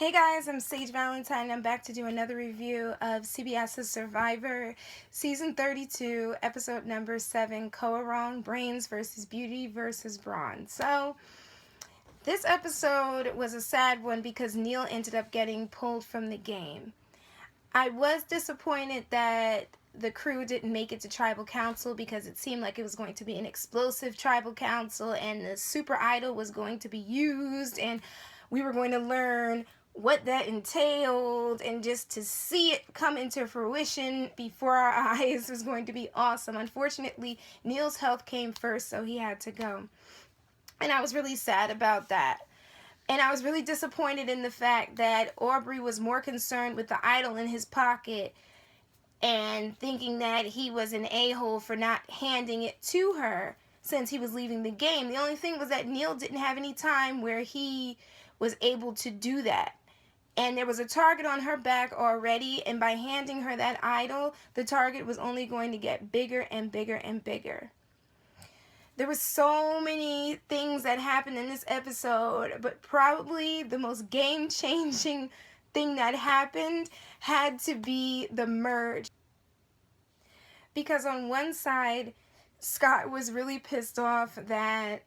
Hey guys, I'm Sage Valentine. I'm back to do another review of CBS's Survivor, Season 32, Episode number 7, Koah Rong, Brains versus Beauty versus Brawn. So, this episode was a sad one because Neal ended up getting pulled from the game. I was disappointed that the crew didn't make it to tribal council because it seemed like it was going to be an explosive tribal council and the super idol was going to be used and we were going to learn what that entailed, and just to see it come into fruition before our eyes was going to be awesome. Unfortunately, Neal's health came first, so he had to go. And I was really sad about that. And I was really disappointed in the fact that Aubrey was more concerned with the idol in his pocket and thinking that he was an a-hole for not handing it to her since he was leaving the game. The only thing was that Neal didn't have any time where he was able to do that. And there was a target on her back already, and by handing her that idol, the target was only going to get bigger and bigger and bigger. There were so many things that happened in this episode, but probably the most game-changing thing that happened had to be the merge. Because on one side, Scott was really pissed off that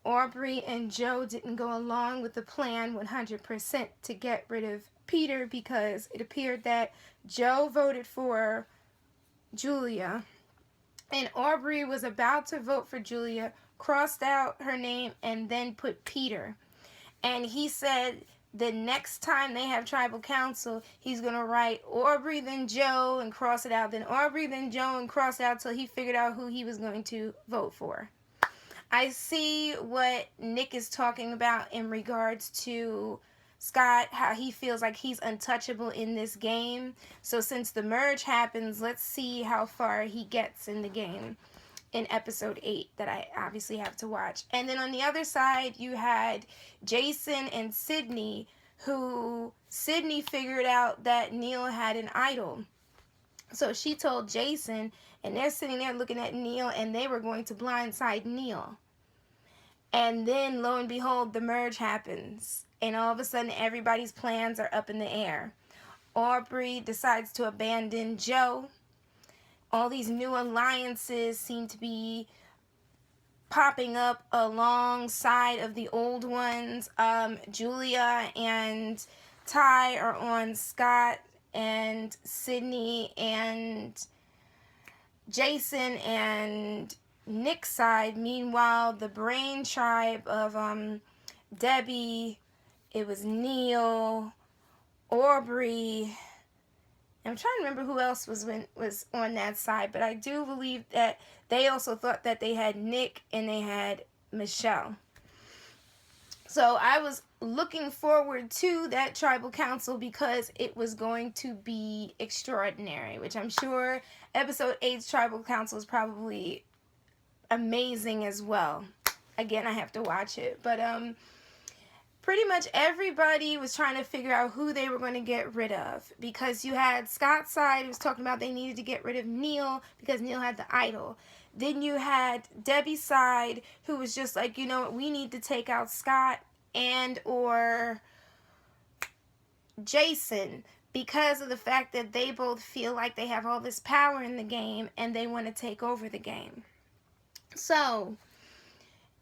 Aubrey and Joe didn't go along with the plan 100% to get rid of Peter, because it appeared that Joe voted for Julia and Aubrey was about to vote for Julia, crossed out her name, and then put Peter. And he said the next time they have tribal council, he's going to write Aubrey then Joe and cross it out, then Aubrey then Joe and cross it out till he figured out who he was going to vote for. I see what Nick is talking about in regards to Scott, how he feels like he's untouchable in this game. So since the merge happens, let's see how far he gets in the game in episode 8 that I obviously have to watch. And then on the other side, you had Jason and Sydney, who Sydney figured out that Neal had an idol. So she told Jason, and they're sitting there looking at Neal, and they were going to blindside Neal. And then, lo and behold, the merge happens. And all of a sudden, everybody's plans are up in the air. Aubrey decides to abandon Joe. All these new alliances seem to be popping up alongside of the old ones. Julia and Ty are on Scott and Sydney and Jason and Nick's side. Meanwhile, the Brain tribe of Debbie, it was Neal, Aubrey. I'm trying to remember who else was on that side, but I do believe that they also thought that they had Nick and they had Michele. So I was looking forward to that tribal council because it was going to be extraordinary, which I'm sure episode 8's tribal council is probably amazing as well. Again, I have to watch it, but pretty much everybody was trying to figure out who they were going to get rid of, because you had Scott's side who was talking about they needed to get rid of Neal because Neal had the idol. Then you had Debbie's side who was just like, you know what, we need to take out Scott and or Jason because of the fact that they both feel like they have all this power in the game and they want to take over the game. So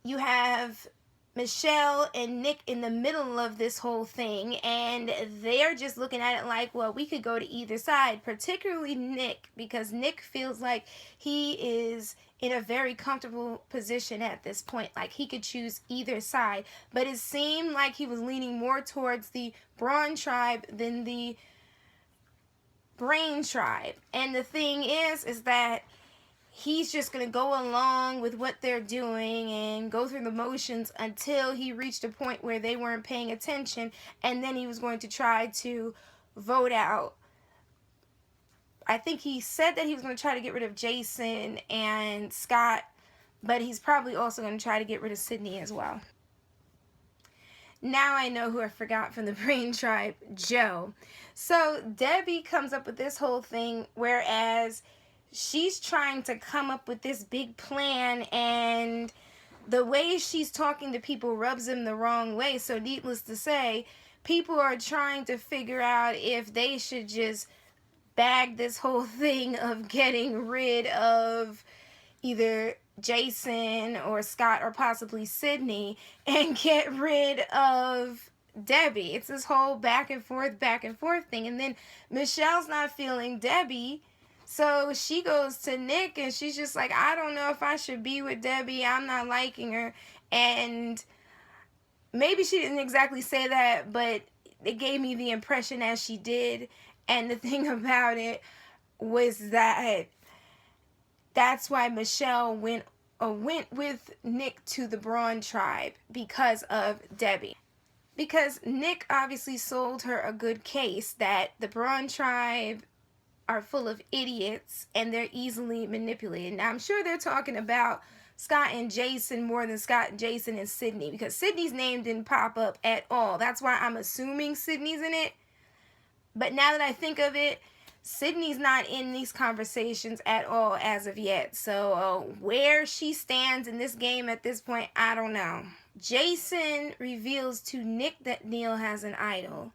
you have Michele and Nick in the middle of this whole thing, and they're just looking at it like, well, we could go to either side, particularly Nick, because Nick feels like he is in a very comfortable position at this point, like he could choose either side, but it seemed like he was leaning more towards the Brawn tribe than the Brain tribe. And the thing is that he's just going to go along with what they're doing and go through the motions until he reached a point where they weren't paying attention, and then he was going to try to vote out. I think he said that he was going to try to get rid of Jason and Scott, but he's probably also going to try to get rid of Sydney as well. Now I know who I forgot from the Brain tribe, Joe. So Debbie comes up with this whole thing, whereas she's trying to come up with this big plan, and the way she's talking to people rubs them the wrong way. So needless to say, people are trying to figure out if they should just bag this whole thing of getting rid of either Jason or Scott or possibly Sydney and get rid of Debbie. It's this whole back and forth thing. And then Michelle's not feeling Debbie. So she goes to Nick and she's just like, I don't know if I should be with Debbie. I'm not liking her. And maybe she didn't exactly say that, but it gave me the impression as she did. And the thing about it was that that's why Michelle went with Nick to the Braun tribe, because of Debbie. Because Nick obviously sold her a good case that the Braun tribe are full of idiots and they're easily manipulated. Now, I'm sure they're talking about Scott and Jason more than Scott, Jason, and Sydney, because Sydney's name didn't pop up at all. That's why I'm assuming Sydney's in it. But now that I think of it, Sydney's not in these conversations at all as of yet. So where she stands in this game at this point, I don't know. Jason reveals to Nick that Neal has an idol.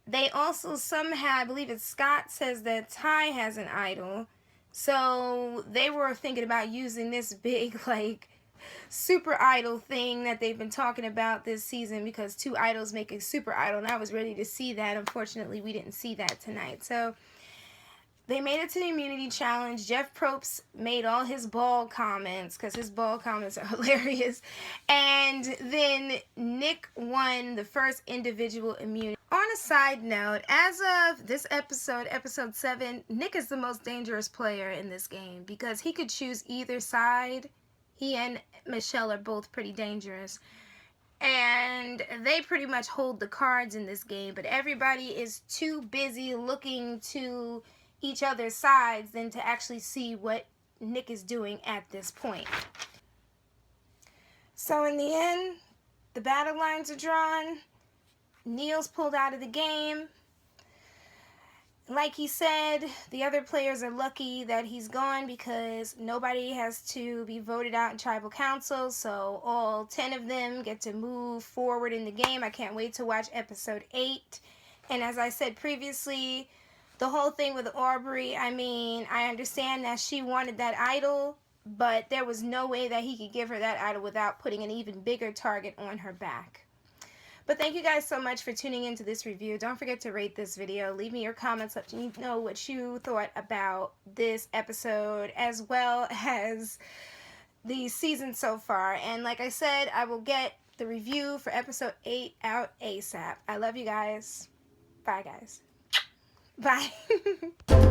They also somehow, I believe it's Scott, says that Ty has an idol. So they were thinking about using this big, like, super idol thing that they've been talking about this season, because two idols make a super idol, and I was ready to see that. Unfortunately, we didn't see that tonight. So they made it to the immunity challenge. Jeff Probst made all his ball comments, because his ball comments are hilarious. And then Nick won the first individual immunity. On a side note, as of this episode, episode 7, Nick is the most dangerous player in this game, because he could choose either side. He and Michelle are both pretty dangerous. And they pretty much hold the cards in this game, but everybody is too busy looking to each other's sides than to actually see what Nick is doing at this point. So in the end, the battle lines are drawn. Neal's pulled out of the game. Like he said, the other players are lucky that he's gone, because nobody has to be voted out in tribal council, so all 10 of them get to move forward in the game. I can't wait to watch episode 8. And as I said previously, the whole thing with Aubrey, I mean, I understand that she wanted that idol, but there was no way that he could give her that idol without putting an even bigger target on her back. But thank you guys so much for tuning into this review. Don't forget to rate this video. Leave me your comments. Let me know what you thought about this episode, as well as the season so far. And like I said, I will get the review for episode 8 out ASAP. I love you guys. Bye, guys. Bye.